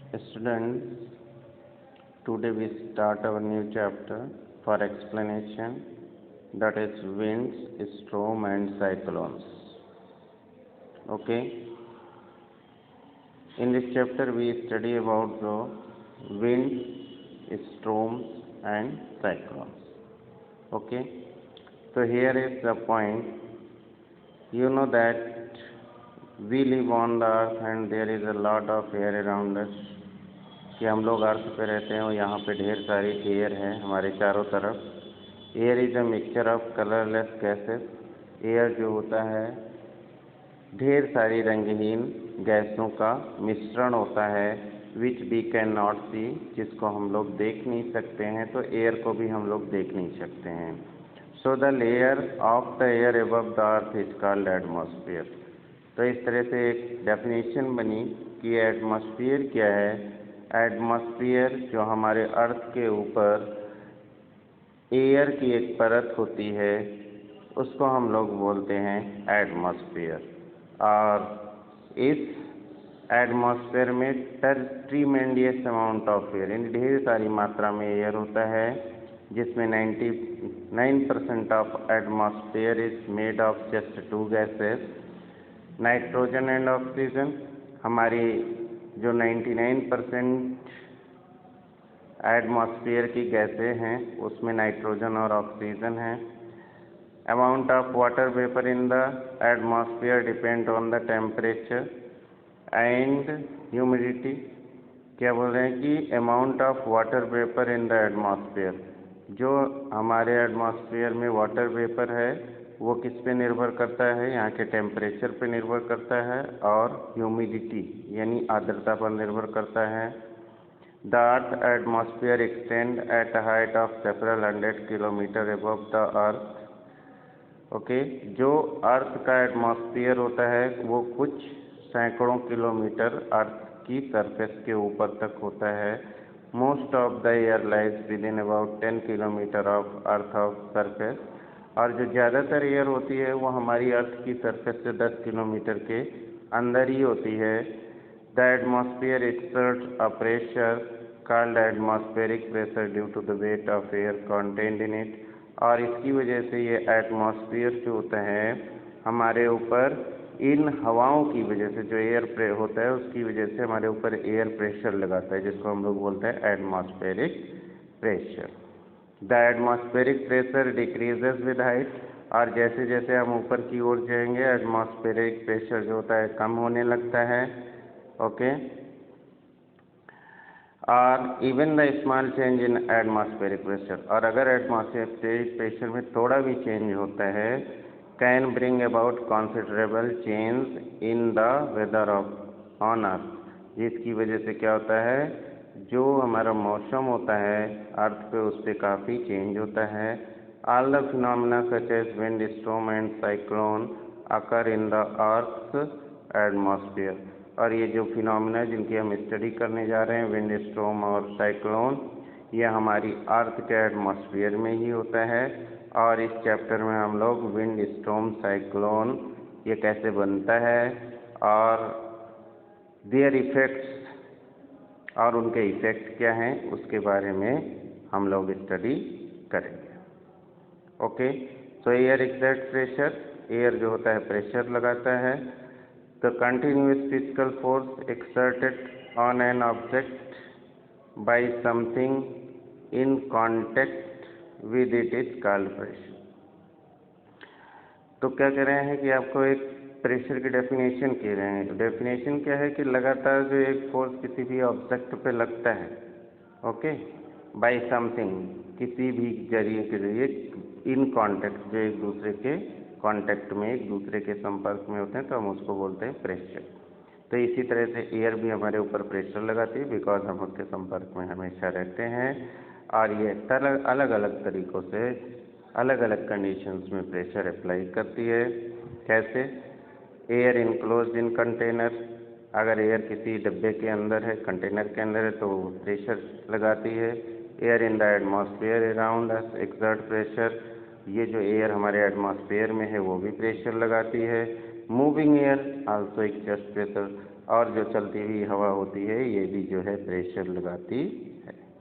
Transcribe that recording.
Students, today we start our new chapter for explanation, that is winds, storm and cyclones. Okay. In this chapter we study about the winds, storms and cyclones. Okay. So here is the point. You know that we live on the earth and there is a lot of air around us. कि हम लोग अर्थ पे रहते हैं और यहाँ पे ढेर सारी एयर है हमारे चारों तरफ. Air is a mixture of colourless gases. Air जो होता है ढेर सारी रंगहीन गैसों का मिश्रण होता है, विच वी कैन नॉट सी, जिसको हम लोग देख नहीं सकते हैं. तो एयर को भी हम लोग देख नहीं सकते हैं. So the layer of the air above the earth is called atmosphere. तो इस तरह से एक डेफिनेशन बनी कि एटमॉस्फेयर क्या है. एटमॉस्फेयर जो हमारे अर्थ के ऊपर एयर की एक परत होती है उसको हम लोग बोलते हैं एटमॉस्फेयर. और इस एटमॉस्फेयर में ट्रीमेंडियस अमाउंट ऑफ एयर, यानी ढेर सारी मात्रा में एयर होता है, जिसमें 99% of atmosphere is made of just two gases, nitrogen and oxygen. हमारी जो 99% एटमॉस्फेयर की गैसें हैं उसमें नाइट्रोजन और ऑक्सीजन है. Amount of water vapour in the atmosphere depend on the temperature and humidity. क्या बोल रहे हैं कि amount of water vapour in the atmosphere, जो हमारे एटमॉस्फेयर में वाटर वेपर है वो किस पे निर्भर करता है, यहाँ के टेम्परेचर पे निर्भर करता है और ह्यूमिडिटी यानी आर्द्रता पर निर्भर करता है. The earth atmosphere extend at a height of several 100 kilometre above the earth. Okay. जो अर्थ का एटमॉस्फेयर होता है वो कुछ सैकड़ों किलोमीटर अर्थ की सरफेस के ऊपर तक होता है. Most of the air lies with in about 10 kilometre of earth of surface. और जो ज़्यादातर एयर होती है वो हमारी अर्थ की सरफेस से 10 किलोमीटर के अंदर ही होती है. The atmosphere exerts a pressure called atmospheric pressure due to the weight of air contained in it. और इसकी वजह से ये एटमॉस्फेयर जो होता है हमारे ऊपर इन हवाओं की वजह से, जो एयर होता है उसकी वजह से हमारे ऊपर एयर प्रेशर लगाता है, जिसको हम लोग बोलते हैं atmospheric pressure. The atmospheric pressure decreases with height. और जैसे जैसे हम ऊपर की ओर जाएंगे एटमॉस्फेरिक प्रेशर जो होता है कम होने लगता है. ओके. और even the small change in atmospheric pressure, और अगर एटमॉस्फेरिक प्रेशर में थोड़ा भी चेंज होता है, can bring about considerable change in the weather of on earth. जिसकी वजह से क्या होता है, जो हमारा मौसम होता है अर्थ पे उस पर काफ़ी चेंज होता है. All the phenomena such as wind, storm and cyclone occur in the earth atmosphere. और ये जो फिनोमिना जिनकी हम स्टडी करने जा रहे हैं, विंड, स्टॉर्म और साइक्लोन, ये हमारी अर्थ के एटमॉस्फेयर में ही होता है. और इस चैप्टर में हम लोग विंड, स्टॉर्म, साइक्लोन ये कैसे बनता है और देयर इफेक्ट्स और उनके इफेक्ट क्या हैं उसके बारे में हम लोग स्टडी करेंगे. ओके. सो एयर एक्सर्ट प्रेशर. एयर जो होता है प्रेशर लगाता है. The continuous physical force exerted on an object by something in contact with it is called pressure. तो क्या कह रहे हैं कि आपको एक प्रेशर की डेफिनेशन कह रहे हैं. तो डेफिनेशन क्या है कि लगातार जो एक फोर्स किसी भी ऑब्जेक्ट पे लगता है, ओके, बाय समथिंग, किसी भी जरिए के जरिए, इन कांटेक्ट, जो एक दूसरे के कांटेक्ट में, एक दूसरे के संपर्क में होते हैं, तो हम उसको बोलते हैं प्रेशर. तो इसी तरह से एयर भी हमारे ऊपर प्रेशर लगाती है, बिकॉज हम उसके संपर्क में हमेशा रहते हैं. और ये अलग अलग तरीक़ों से अलग अलग कंडीशंस में प्रेशर अप्लाई करती है. कैसे? Air enclose in container. अगर एयर किसी डब्बे के अंदर है, कंटेनर के अंदर है, तो प्रेशर लगाती है. Air in the atmosphere around us exert pressure. ये जो एयर हमारे एटमॉस्फेयर में है वो भी प्रेशर लगाती है. Moving air also exert pressure. और जो चलती हुई हवा होती है ये भी जो है प्रेशर लगाती